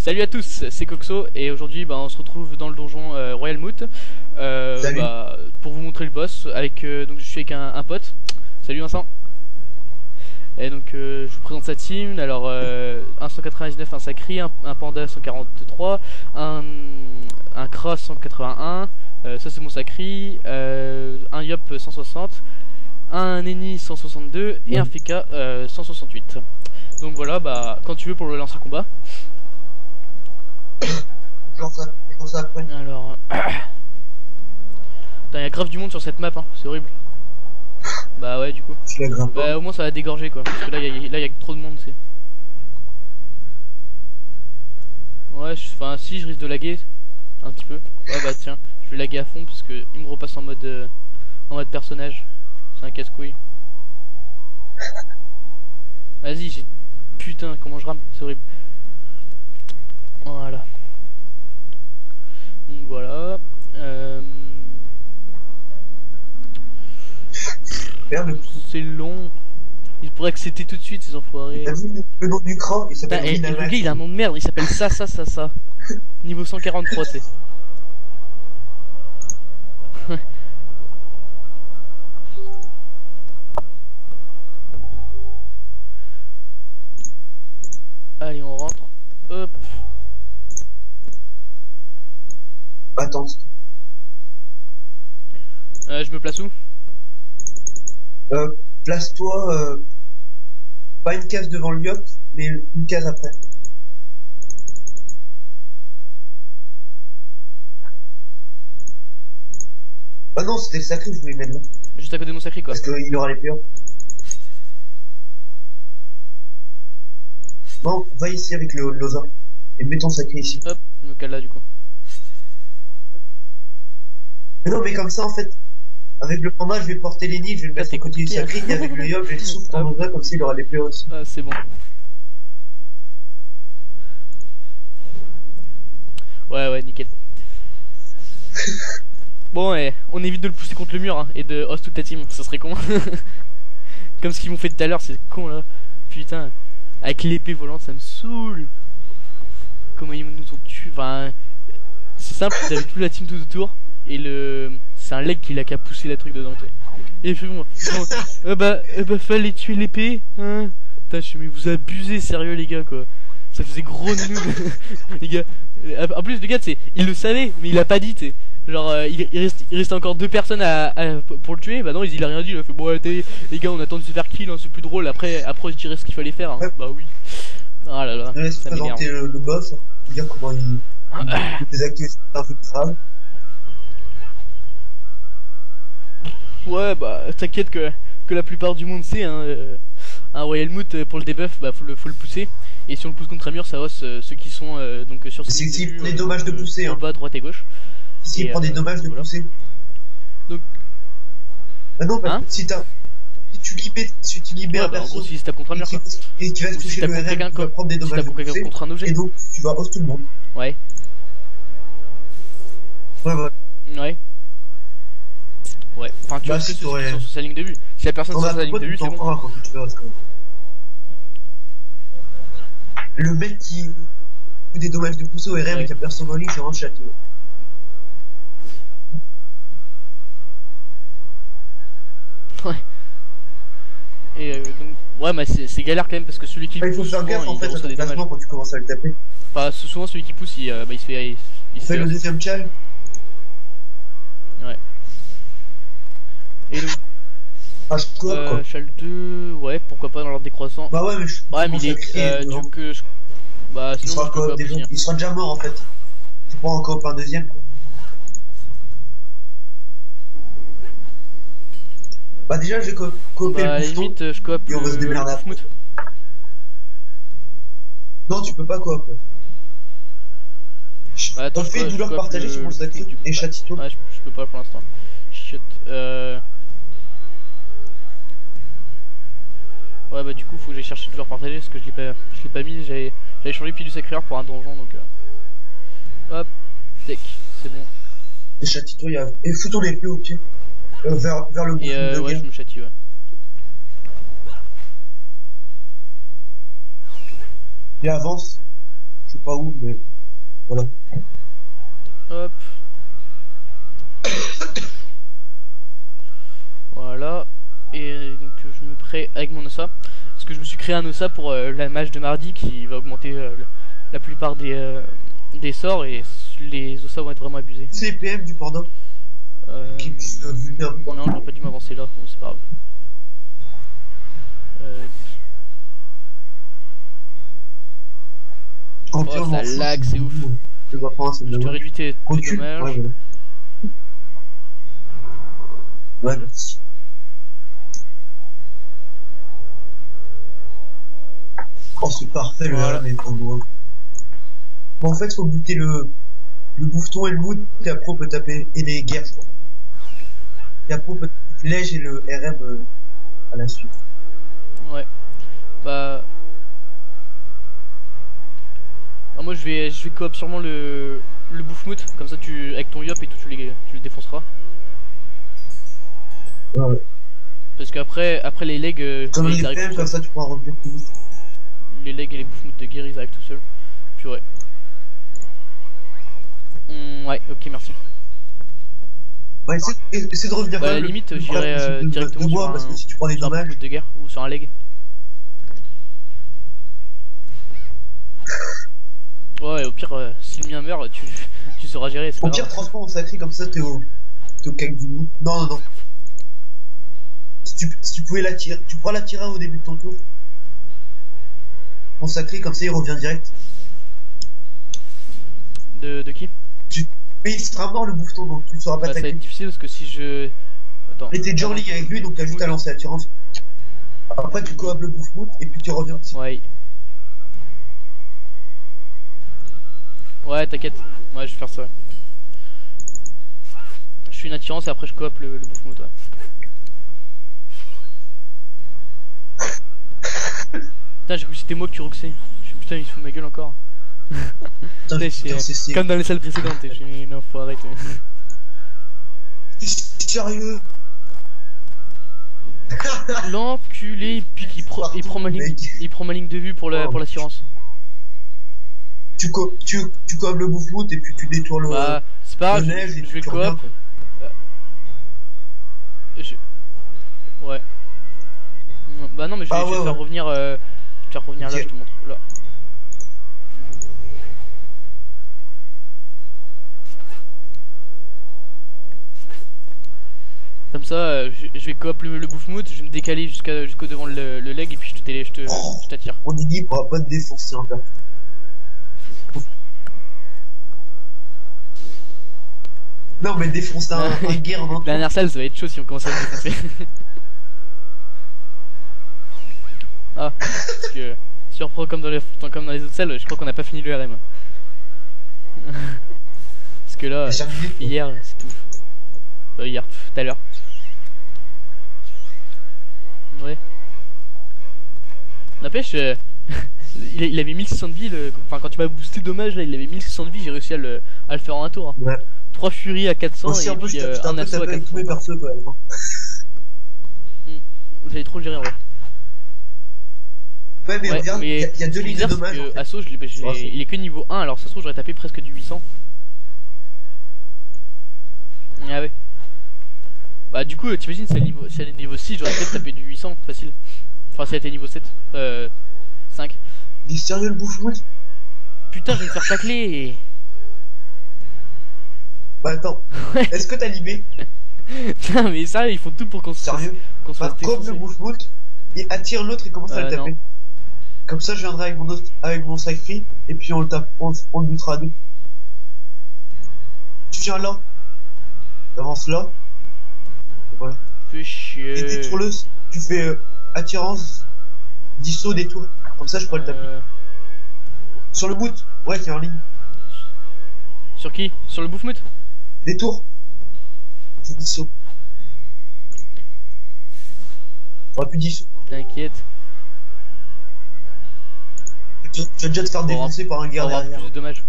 Salut à tous, c'est Coxo et aujourd'hui on se retrouve dans le donjon Royal Moot pour vous montrer le boss avec donc je suis avec un pote. Salut Vincent. Et donc je vous présente sa team. Alors un 199, un Sacri, un Panda 143, un Cross 181, ça c'est mon Sacri, un Yop 160, un Eni 162 et un Feka 168. Donc voilà, quand tu veux pour le lancer combat. Je ça après. Alors, il y a grave du monde sur cette map, hein. C'est horrible. Bah ouais, du coup. Au moins ça va dégorger quoi. Parce que là il y a trop de monde, c'est. Ouais, enfin si je risque de laguer un petit peu. Ouais bah tiens, je vais laguer à fond parce que il me repasse en mode personnage. C'est un casse-couille. Vas-y, j'ai putain comment je rame, c'est horrible. Voilà. Donc voilà. C'est long. Il pourrait accepter tout de suite ces enfoirés. T'as vu le nom du cran? Il s'appelle le gars il a un nom de merde, il s'appelle ça. Niveau 143 c'est. Allez on rentre. Hop. Attends. Je me place où? Place-toi pas une case devant le Yop, mais une case après. Ah non, c'était le Sacri que je voulais mettre là. Juste à côté de mon Sacri quoi. Parce qu'il aura les peurs. Bon, va ici avec le Loza. Et mets ton Sacri ici. Hop, je me cale là du coup. Mais non, mais comme ça en fait, avec le Panda, je vais porter les nids, je vais le mettre à côté du Sacri, et avec le Yop, je vais le souffle en vrai, comme ça il aura les peurs aussi. Ah, c'est bon. Ouais, nickel. Bon, on évite de le pousser contre le mur hein, et de host toute la team, ça serait con. Comme ce qu'ils m'ont fait tout à l'heure, c'est con là. Putain, avec l'épée volante, ça me saoule. Comment ils nous ont tués. Enfin, c'est simple, ils avaient toute la team tout autour. Et c'est un leg qui l'a qu'à pousser la truc dedans. Et puis bon, fallait tuer l'épée. Hein. Putain, mais vous abusez sérieux les gars quoi. Ça faisait gros noob. Les gars. En plus le gars il le savait mais il a pas dit t'sais. Genre il reste encore deux personnes pour le tuer. Bah non il a rien dit. Il a fait bon allez, les gars on attend de se faire kill hein, c'est plus drôle. Après je dirais ce qu'il fallait faire hein. Ouais. Bah oui. Ah là là. Je laisse présenter le boss, dire comment il désactive un peu de trame. Ouais t'inquiète que la plupart du monde sait hein, un Royal Moot pour le debuff faut le pousser et si on le pousse contre un mur ça hausse ceux qui sont donc sur c'est s'il prend des dommages de pousser en bas droite et gauche. S'il prend des dommages de pousser. Donc ah non si tu libères en gros si tu tapes contre un mur quoi. Et tu vas toucher le RM, tu vas prendre des dommages de pousser contre un objet. Et donc tu vas host tout le monde. Ouais. Ouais. Ouais, enfin tu vois que sur sa ligne de vue. Si la personne sur sa ligne de vue, c'est bon. Le mec qui fait des dommages de pousser au RM et qui a personne en ligne, c'est vraiment château. Ouais. Et donc, c'est galère quand même parce que celui qui il faut faire gaffe en fait à ton placement quand tu commences à le taper. Enfin, souvent celui qui pousse, il se fait. Il fait le deuxième challenge. Ouais. Et donc. Je coop quoi. Chal 2, ouais, pourquoi pas dans l'ordre décroissant. Bah ouais, mais il est. Du coup, sinon il sera déjà mort en fait. Tu prends encore un deuxième quoi. Bah déjà, je vais coopérer à la limite, je coop et on va se démerder après. Non, tu peux pas coop. T'en fais douleur partagée sur mon Sacri et Chatito. Ouais, je peux pas pour l'instant. Shit. Ouais, du coup, faut que j'aille chercher douleur partagée parce que je l'ai pas mis. J'avais changé le pied du Sacré pour un donjon donc. Hop, tech, c'est bon. Et Chatito, il y a. Et fous ton épée au pied. Vers le bout de ouais, je me châtie, ouais. Et avance. pas où, mais voilà. Hop. Voilà. Et donc je me prête avec mon ossa. Parce que je me suis créé un ossa pour la match de mardi qui va augmenter la plupart des sorts et les ossa vont être vraiment abusés. C'est les PM du Panda qui puissent venir. Non, j'aurais pas dû m'avancer là, bon, c'est pas grave. Oh, ça lag, c'est ouf. Je te réduis tes dommages. Ouais, voilà. Ouais, merci. Oh, c'est parfait, voilà. Mais pour loin. Bon, en fait, faut buter le bouffeton et le mood, et après on peut taper, et les guerres, je crois. Et après on peut taper l'ège et le RM à la suite. Ouais. Bah. Alors moi je vais coop sûrement le bouffmout, comme ça avec ton yop et tout tu le défonceras. Ouais. Parce qu'après les legs comme les PM, comme ça tu pourras revenir plus vite. Les legs et les bouffmouts de guerre ils arrivent tout seuls. Puis ouais. Ouais, ok, merci. Ouais, essaie de revenir. Bah, à la limite, j'irai directement sur parce que si tu prends des dommages de guerre ou sur un leg. Ouais, au pire, si le mien meurt, tu sauras gérer. Au pire, transport en sacré, comme ça t'es au cac du bout. Non. Si tu pouvais l'attirer, tu pourras l'attirer au début de ton tour. En sacré, comme ça il revient direct. De qui? Mais il sera mort le bouffeton, donc tu ne sauras pas attaquer. Ça va être difficile parce que si je... Attends. Mais t'es déjà en ligne avec lui, donc t'as juste à lancer l'attirance. Après tu coopes le bouffmout et puis tu reviens aussi. Ouais. Ouais, t'inquiète. Ouais, je vais faire ça. Je fais une attirance et après je coop le bouffmout, ouais. Putain, j'ai cru que c'était moi qui roxais. Putain, il se fout de ma gueule encore. C'est comme dans les salles précédentes, j'ai une info, arrête. Sérieux? L'enculé, puis il prend ma ligne de vue pour l'assurance. Tu coopes le bouffmout et puis tu détournes le. Bah, c'est pas grave, je vais coop. Ouais. Bah non, mais je vais te faire revenir. Je vais te faire revenir là, je te montre. Là. Comme ça, je vais coop le bouffmout, je vais me décaler jusqu'au devant le leg et puis je t'attire. On est dit pourra pas te défoncer en fait. Non mais défoncer un guerre en dernière salle ça va être chaud si on commence à le défoncer. Ah, parce que si on reprend comme dans les autres salles, je crois qu'on n'a pas fini le RM. Parce que là, hier, c'est tout. Hier, tout à l'heure. Ouais. N'empêche, il avait 1600 de vie, enfin quand tu m'as boosté dommage là, il avait 1600 de vie, j'ai réussi à le faire en un tour. Hein. Ouais. 3 furies à 400 aussi, et puis un assaut à 400. J'avais trop géré en vrai. Ouais mais regarde, il y a deux lignes de dommages. En fait. Assaut, il est que niveau 1, alors ça se trouve j'aurais tapé presque du 800. Ah ouais. Bah du coup t'imagines si elle est niveau 6 j'aurais peut-être tapé du 800 facile. Enfin si elle était niveau 7 5. Il est sérieux le bouffmout? Putain je vais me faire tacler. Bah attends, ouais. Est-ce que t'as libé? Non mais ça ils font tout pour qu'on se fasse. Sérieux? Bah comme le bouffmout et attire l'autre et commence à le taper. Non. Comme ça je viendrai avec mon sacré et puis on le tape, on le butera à deux. Tu viens là. T'avances là. Et voilà. Fais chier. Et détourne-le, tu fais attirance, dissaut, détour. Comme ça je pourrais le taper. Sur le boot, ouais qui est en ligne. Sur qui? Sur le bouffmout? Détour. C'est dissaut. Faudra plus dissaut. T'inquiète. Tu vas déjà te faire défoncer par un guerre derrière. Plus de dommages.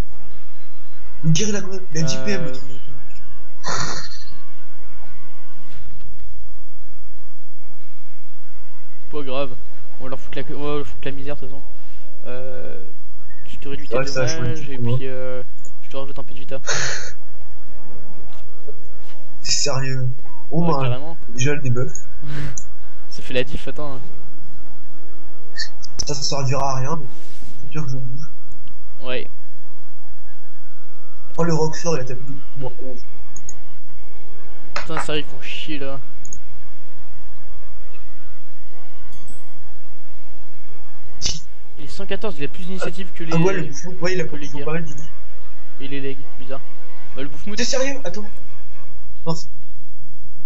Le guerre il a 10 PM le truc. Pas grave. On va leur foutre la misère de toute façon. te réduis tes Ouais, ça, je dommages, et puis je te rajoute un peu de vita. C'est sérieux. Oh, Ouais, bah, carrément. déjà le debuff. Ça fait la diff, attends. Ça servira à rien, mais faut dire que je bouge. Ouais. Oh, le Rockford, il a tapé moins 11. Putain, sérieux, ils font chier là. Il est 114, il a plus d'initiative que les. Ah ouais, le Boufmout, ouais, il a que les pas mal d'idées. Et les legs, bizarre. Bah, le Boufmout. T'es sérieux? Attends. Non,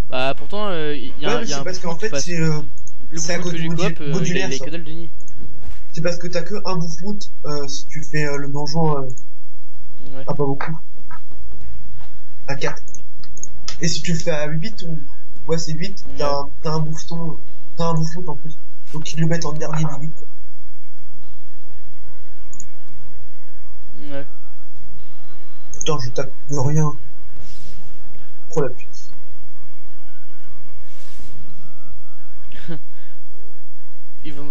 Bah, pourtant, il y a, ouais, mais y a c'est un parce qu'en Boufmout fait, face. c'est Le c'est à Boufmout cause que du j'ai coop, modulaire, il a ça. que dalle de nid. C'est parce que t'as que un Boufmout si tu fais le donjon Ouais. à pas beaucoup. À 4. Et si tu le fais à 8 ou... Ouais, c'est 8, Ouais. t'as un Boufton, t'as un Boufmout en plus. Donc ils le mettent en dernier des 8. Ouais. Putain, je tape de rien. Trop la pute.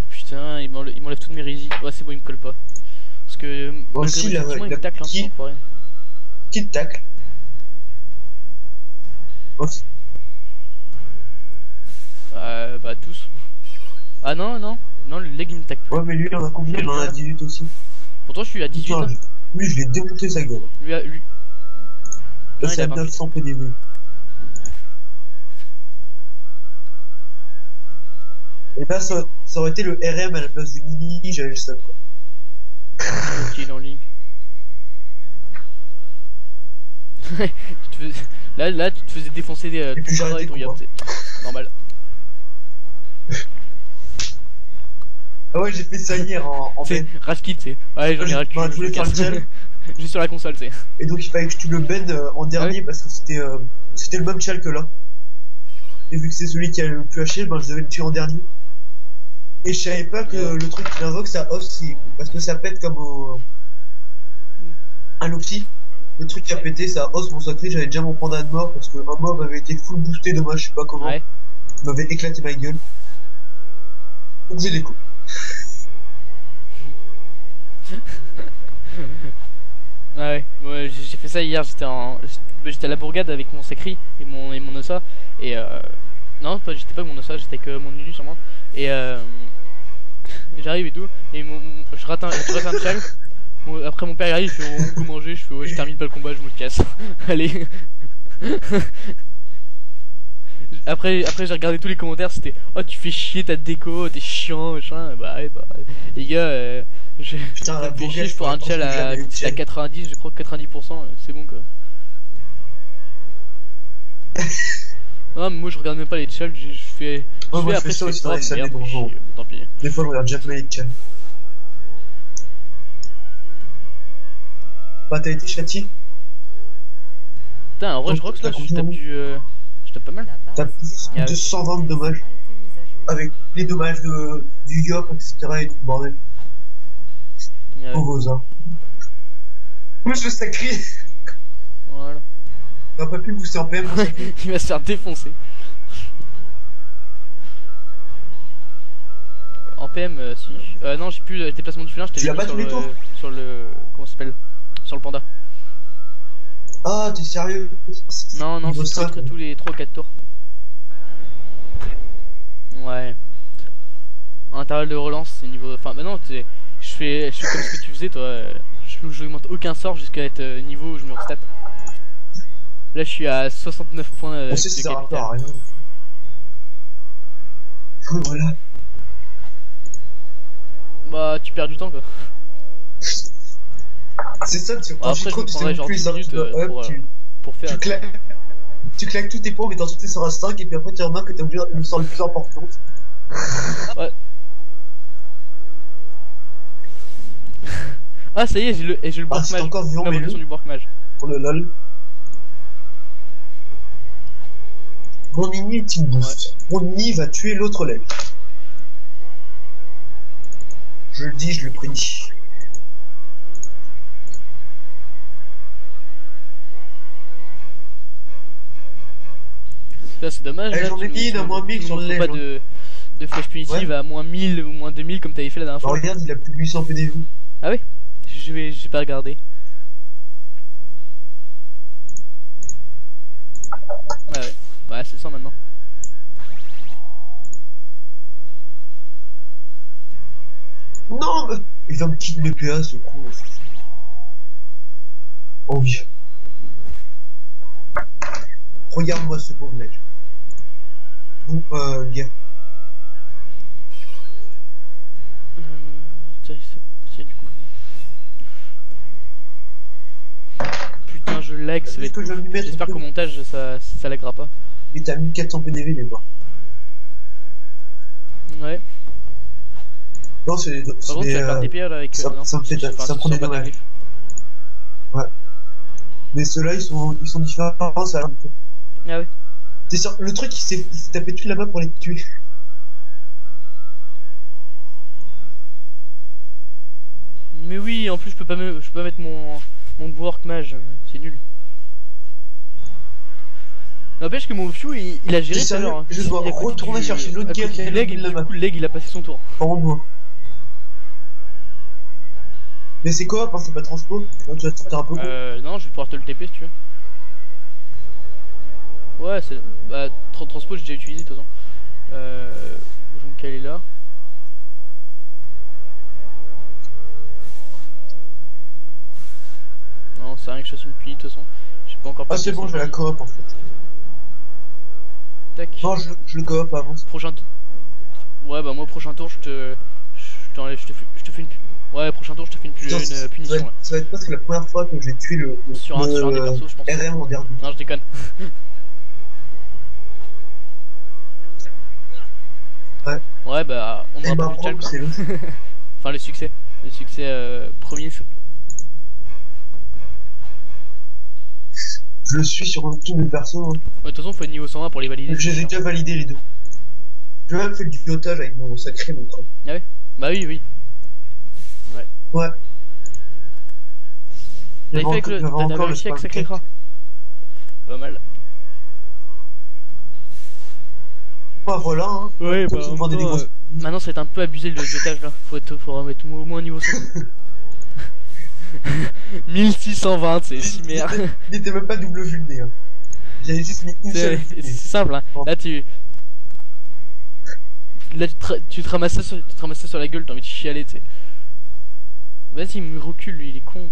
Putain, il m'enlève toutes mes résis. Ouais, c'est bon, il me colle pas. Parce que. Aussi, malgré là, il me tacle un qui- peu pour rien. Petite tacle. Aussi. Bah, tous. Ah non, non. Non, le leg il me tacle plus. Ouais, mais lui, il en a combien? Il en a 18 aussi. Pourtant, je suis à 18. Putain, Hein. lui, je l'ai démonté sa gueule. Lui. Là, Non, il c'est a à 28. 900 PDV. Et là, ça aurait été le RM à la place du Nini, j'avais le seum, quoi. Ok, il est en ligne. Là, tu te faisais défoncer Et ton puis j'ai bras et arrêté ton le yop, combat. c'est normal. Ah ouais, j'ai fait ça hier en C'est Ben. rage kit, c'est. Ouais, j'en ai ras le cul, Bah, je voulais faire le gel. Juste sur la console, c'est. Et donc il fallait que je tue le Ben en dernier parce que c'était le même chal que là. Et vu que c'est celui qui a le plus haché, ben je devais le tuer en dernier. Et je savais pas que le truc qu'il invoque ça aussi, parce que ça pète comme un Loki. Le truc qui a pété, ça ose mon sacré, j'avais déjà mon panda de mort parce que un mob avait été full boosté de moi, je sais pas comment. Ouais. Il m'avait éclaté ma gueule. Donc j'ai des coups. Ouais, ouais, j'ai fait ça hier, j'étais à la bourgade avec mon sacri et mon ossa et non, j'étais pas avec mon ossa, j'étais avec mon ulu sûrement et j'arrive et tout et je rate un chal. Après mon père arrive, il fait on peut manger, je fais ouais, je termine pas le combat, je me casse. Allez. Après j'ai regardé tous les commentaires, c'était oh tu fais chier ta déco, t'es chiant machin. Bah ouais, les gars Putain, la ça me fait chier, bourgade, je prends un pense chal que à jamais eu de chal. 90, je crois que 90%, c'est bon quoi. Non mais moi je regarde même pas les chals, je fais Ouais, moi, je après fais ça aussi dans oh, les salles merde, des donjons. chier, tant pis. Des fois, je regarde jamais les chals. Bah, t'as été châtié? Putain, un Rush Rocks là, je tape je tape pas mal. T'as plus Ah de ouais. 120 de dommages. Avec les dommages du Yop, etc. et tout le bordel. Ouais, Pauvres, hein. Moi, je le sacré. voilà. T'as pas pu booster en PM, mon sacré. Il va se faire défoncer. En PM, si. Non, j'ai plus le déplacement du félin, je t'ai Tu l'as mis pas sur tous les le. tours Sur le. Comment ça s'appelle? Sur le panda. Ah, t'es sérieux? Non, Niveau c'est 5, tous les 3 ou 4 tours. Ouais. Intervalle de relance, c'est niveau. Enfin, bah non, je fais comme ce que tu faisais, toi. Je augmente aucun sort jusqu'à être niveau où je me restat. Là, je suis à 69 points On sait de si ça capital. rapport à rien. Voilà. Bah, tu perds du temps quoi. C'est ça, c'est Bon, quand après, tu je me trouves que prendrais c'est genre plus 10 ça, minutes pour faire. tu claques tous tes points, mais dans toutes tes sur un 5, et puis après tu remarques que t'as oublié une sort le plus importante. Ouais. Ah, ça y est, j'ai le Ah, Bork c'est Mage. encore vivant, mais L'évolution du Bork Mage. pour le lol. Mon ennemi est une boost. Mon ennemi va tuer l'autre leg. Je le dis, je le prédis. Là, c'est dommage. Eh, Là, j'en ai mis une à moins 1000 tu sur le montres lait, pas hein. de flèche punitive à moins 1000 ou moins 2000 comme t'avais fait la dernière Alors fois. regarde, il a plus de 800 PDV. Ah oui. j'ai pas regardé. Ouais, ouais, c'est ça maintenant. Non, mais il va me quitter le PA, ce con. Oh oui. Regarde-moi ce pauvre neige. Bon, guerre. Tiens, du coup. Putain, je lag, ça va être. J'espère qu'au montage ça laggera pas. Il est à 1400 PDV, les gars. Ouais. Non, c'est des. Par contre, tu vas faire TPA là avec. Ça, non, ça me fait. Ça prend des dommages. Ouais. Mais ceux-là, ils sont différents, ça a l'air. Ah ouais. C'est sûr, le truc, il s'est tapé tout là-bas pour les tuer. Mais oui, en plus, je peux pas mettre mon work mage, c'est nul. N'empêche que mon Few il a géré tout à l'heure. Je dois retourner chercher l'autre guerre qui a leg, et du coup le leg il a passé son tour. En moi. Mais c'est quoi, hein, c'est pas transpo? Non, tu vas te sortir un peu court. Non, je vais pouvoir te le TP si tu veux. Ouais, c'est. Bah, transpo j'ai déjà utilisé de toute façon. Je vais me caler là. Non, c'est rien que je fasse une puni de toute façon. J'ai pas encore. Ah, c'est bon, je vais la coop en fait. Tac. Non, je le coop avant. Prochain tour. Ouais, bah, moi, prochain tour, je te fais une. Ouais, prochain tour, je te fais une punition là. Ça va être presque la première fois que j'ai tué sur un des persos, je pense. RM en dernier. Non, je déconne. Ouais. Ouais, bah, on aura pas plus de challenge. Enfin, le succès. Le succès premier. Je le suis sur tous mes persos. Hein. Ouais, de toute façon, faut être niveau 120 pour les valider. J'ai déjà validé les deux. J'ai même fait du pilotage avec mon sacré montre. Ah ouais. Bah oui, oui. Ouais. Ouais. T'avais fait avec le. T'avais réussi avec Sacré Cra. Pas mal. Bah voilà, hein. Ouais, bah. Maintenant, ça va être un peu abusé le pilotage là. Faut remettre au moins niveau 100. 1620, c'est si merde. Il était même pas double vulné. Hein. J'avais juste mis une seule. C'est simple, hein. Là, tu te ramassais sur la gueule, t'as envie de chialer, tu sais. Vas-y, il me recule, lui, il est con.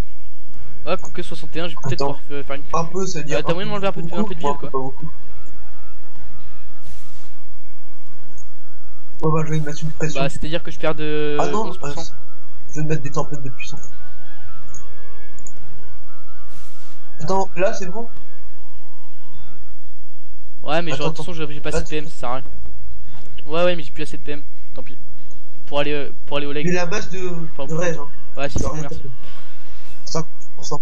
Ah, quoique 61, je vais peut-être pouvoir faire une. Un peu, ça veut dire. T'as moyen de m'enlever un peu de vie, quoi. Pas beaucoup. Ouais, bah, je vais mettre une pression. Bah, c'est-à-dire que je perds de. Ah non, 11%. Je vais mettre des tempêtes de puissance. Attends, là, c'est bon? Ouais, mais genre, de toute façon, j'ai pas assez de PM, ça sert à rien. Ouais, mais j'ai plus assez de PM, tant pis. Pour aller au leg. Mais la base de rêve, hein. Ouais, c'est bon, merci. 5%.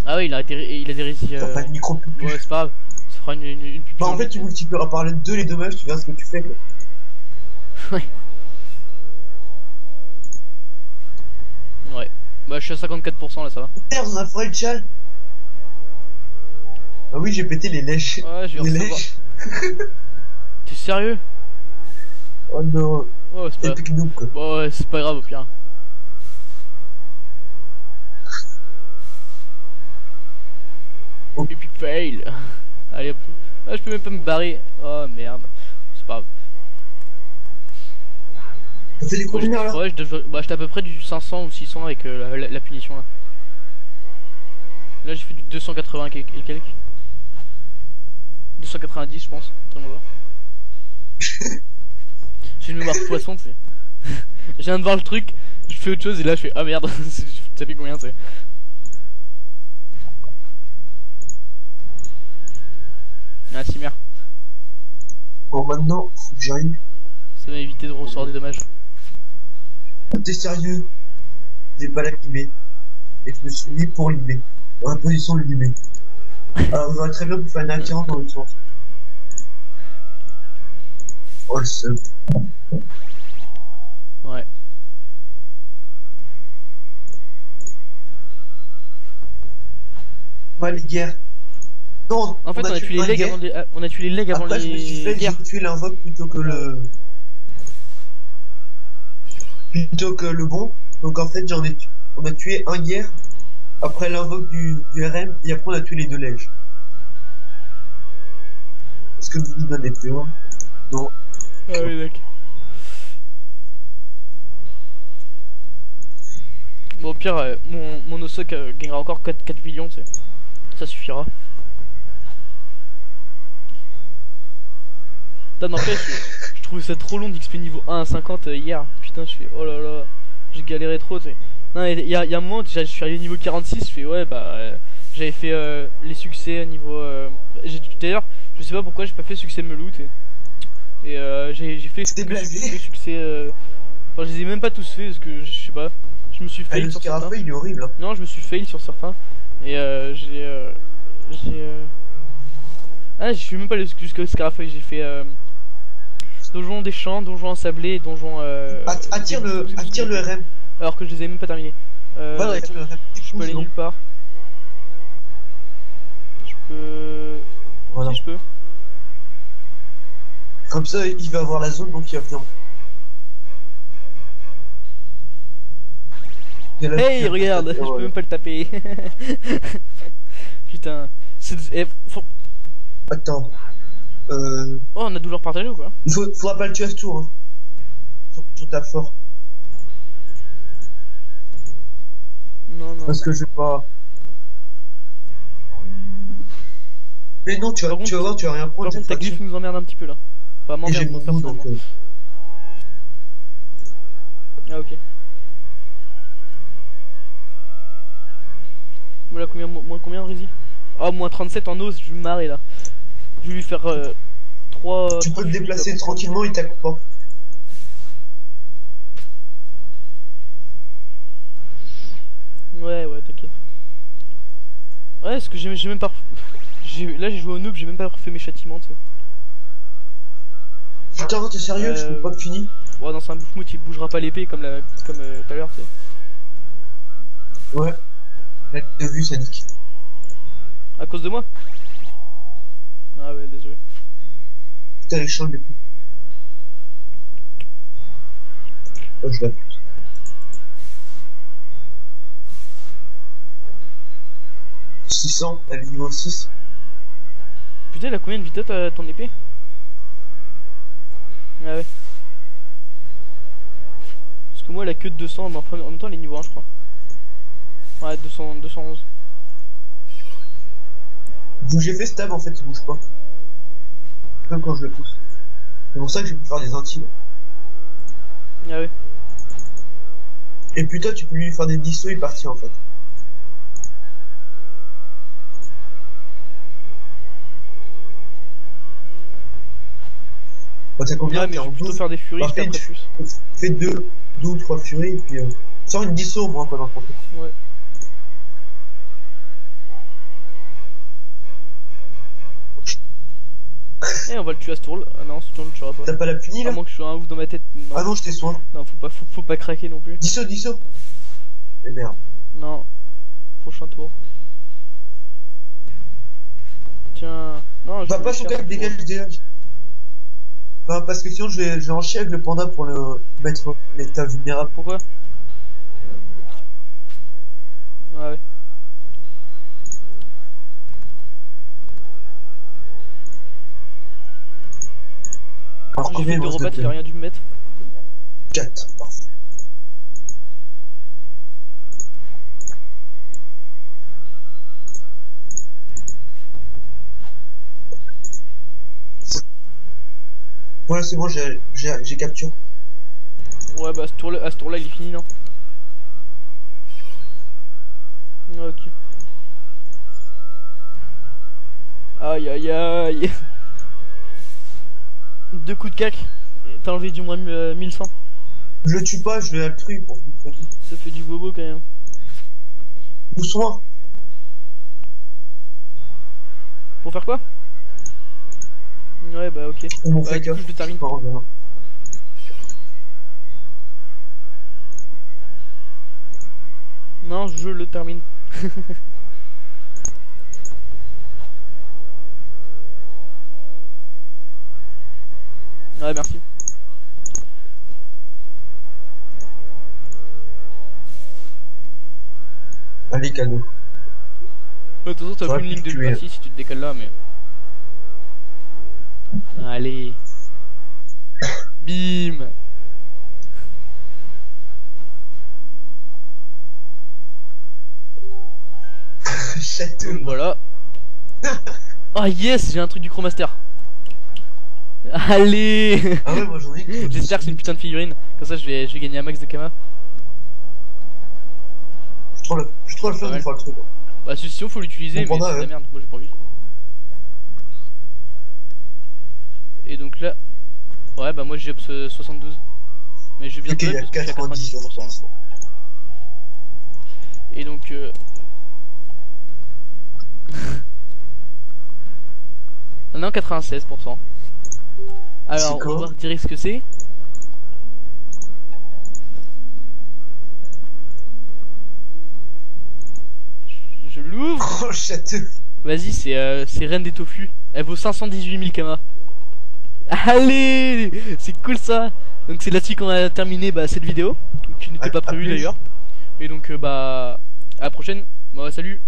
Ah ouais, il a des récits. T'as pas de micro plus. Ouais, c'est pas grave. Ça fera une pupille. Bah, en fait, tu multiplieras par les deux les dommages, tu verras ce que tu fais, quoi. Ouais. Ouais. Bah, je suis à 54% là, ça va. Merde, on a foiré le chal. Ah oui, j'ai pété les lèches. Ouais, je vais les lèches. T'es sérieux? Oh non. Oh, c'est pas grave. Quoi. Bon, ouais, c'est pas grave au pire. Oh. Epic fail. Allez hop. Ah, je peux même pas me barrer. Oh merde. C'est pas grave. T'as fait du combien là? Ouais, j'étais à peu près du 500 ou 600 avec la punition là. Là, j'ai fait du 280 et quelques. 290, je pense. Attends, on va voir. J'ai une mémoire de poisson, tu sais. Je viens de voir le truc, je fais autre chose et là, je fais ah merde. Ça fait combien, tu sais. Ah, si merde. Bon, maintenant, faut que j'arrive. Ça m'a évité de recevoir des dommages. T'es sérieux? J'ai pas la libé. Et je me suis mis pour libé. Dans la position de libé. Alors, vous aurez très bien pu faire une alternance dans l'autre sens. Oh, le seul. Ouais. Ouais, les guerres. Non, en fait, on a tué les legs avant les. On a tué les legs avant les. Après, je me suis fait tuer l'invoque plutôt que le. plutôt que le bon. Donc en fait, on a tué un guerre après l'invoque du RM et après on a tué les deux lèges. Est-ce que vous donnez plus loin? Non. Ah oui, d'accord. Bon, au pire, mon Osok gagnera encore 4 millions, tu sais. Ça suffira. Putain, n'empêche, je trouvais ça trop long d'XP niveau 1 à 50 hier. Putain, je fais oh là là, j'ai galéré trop, tu sais. Non, il y a un moment, déjà, je suis arrivé niveau 46, je fais ouais, bah, j'avais fait les succès niveau. D'ailleurs, je sais pas pourquoi j'ai pas fait succès Melout, et j'ai fait les succès. Enfin, je les ai même pas tous fait parce que je sais pas. Je me suis fail le sur certains. Scarafeu, il est horrible. Hein. Non, je me suis fail sur certains. Et ah, je suis même pas allé jusqu'au Scarafeuille. J'ai fait donjon des champs, donjon ensablé, donjon. Attire le RM. Alors que je les ai même pas terminés. Voilà, attire le RM. Je peux aller nulle part. Je peux. Voilà. Si je peux. Comme ça, il va avoir la zone, donc il va venir. Hey, regarde, je peux même pas le taper. Putain. Attends. Oh, on a douleur partagée ou quoi? Faudra pas le tuer à ce tour. Hein. Sur tape fort. Non, non. Parce que je vais pas. Mais non, tu vas voir, tu vas rien prendre. Par contre, ta glyphe nous emmerde un petit peu là. Enfin, m'emmerde moi personnellement. Ah, ok. Voilà, moins combien, Rizzy? Ah, moins 37 en ose, je vais me marrer là. Je vais lui faire 3. Tu peux te déplacer tranquillement, il t'accroît pas. Ouais, t'inquiète. Ouais, parce que j'ai même pas. Là, j'ai joué au noob, j'ai même pas refait mes châtiments, tu sais. Putain, t'es sérieux? Je peux pas finir. Ouais, dans un bouffe-mout, il bougera pas l'épée comme tout à l'heure, tu sais. Ouais. Là, t'as vu, ça nique. À cause de moi? Ah ouais, désolé. Putain, les champs, les plus. Oh, je l'appuie. Elle est niveau 6. Putain, elle a combien de vitesse ton épée? Ah ouais. Parce que moi elle a que 200, mais enfin, en même temps elle est niveau 1 je crois. Ouais, 211. J'ai fait stab en fait, il bouge pas. Comme quand je le pousse. C'est pour ça que j'ai pu faire des antilles. Ah ouais. Et putain, tu peux lui faire des dissos et partir en fait. Bah, t'as combien? Ouais, mais je vais plutôt faire des furies, je taperai plus. Fais 2 ou 3 furies et puis sors une disso au moins quoi dans ton truc. Ouais. Eh, on va le tuer à ce tour-là. Ah non, ce tour, tu tueras pas. T'as pas la punie là? À moins que je sois un ouf dans ma tête. Non. Ah non, je t'ai soin. Non, faut pas craquer non plus. Disso. Eh merde. Non. Prochain tour. Tiens. Non, bah, pas son cas, dégage. Bah, parce que sinon, je vais en chier avec le panda pour le mettre l'état vulnérable. Pourquoi? Ouais. Alors, j'ai fait 2 rebattes, il a rien dû me mettre. 4. Parfait. Ouais, c'est bon, j'ai capture. Ouais, bah à ce tour-là, il est fini, non? Ok. Aïe aïe aïe. 2 coups de cac. T'as enlevé du moins 1100. Je le tue pas, je vais altruer pour vous. Ça fait du bobo quand même. Bonsoir. Pour faire quoi? Ouais, bah ok. Mon ouais, du coup, je le termine. Non, je le termine. Ouais, merci. Allez, cadeau. De toute façon, t'as J'aurais aucune pu ligne de tuer. ah, si tu te décales là, mais. Allez. Bim. Château. Donc voilà. Oh yes, j'ai un truc du Chromaster. Allez. Ah ouais, moi j'en ai. J'espère que c'est une putain de figurine. Comme ça, je vais gagner un max de Kama. Je suis trop le flemme de faire le truc. Bah, sinon, faut l'utiliser, Bon, mais pendant, c'est de la ouais. merde. Moi, j'ai pas envie. Et donc là. Ouais, bah, moi j'ai up 72. Mais je vais Vu bientôt qu'il y a up parce que je suis à 90%. 98%. Là. Et donc. Non, 96%. Alors, on va voir direct ce que c'est. Je l'ouvre. Oh, château. Vas-y, c'est Reine des Tofu. Elle vaut 518 000 Kama. Allez, c'est cool ça. Donc c'est là-dessus qu'on a terminé cette vidéo, qui n'était pas prévue d'ailleurs. Et donc bah à la prochaine. Bon, salut.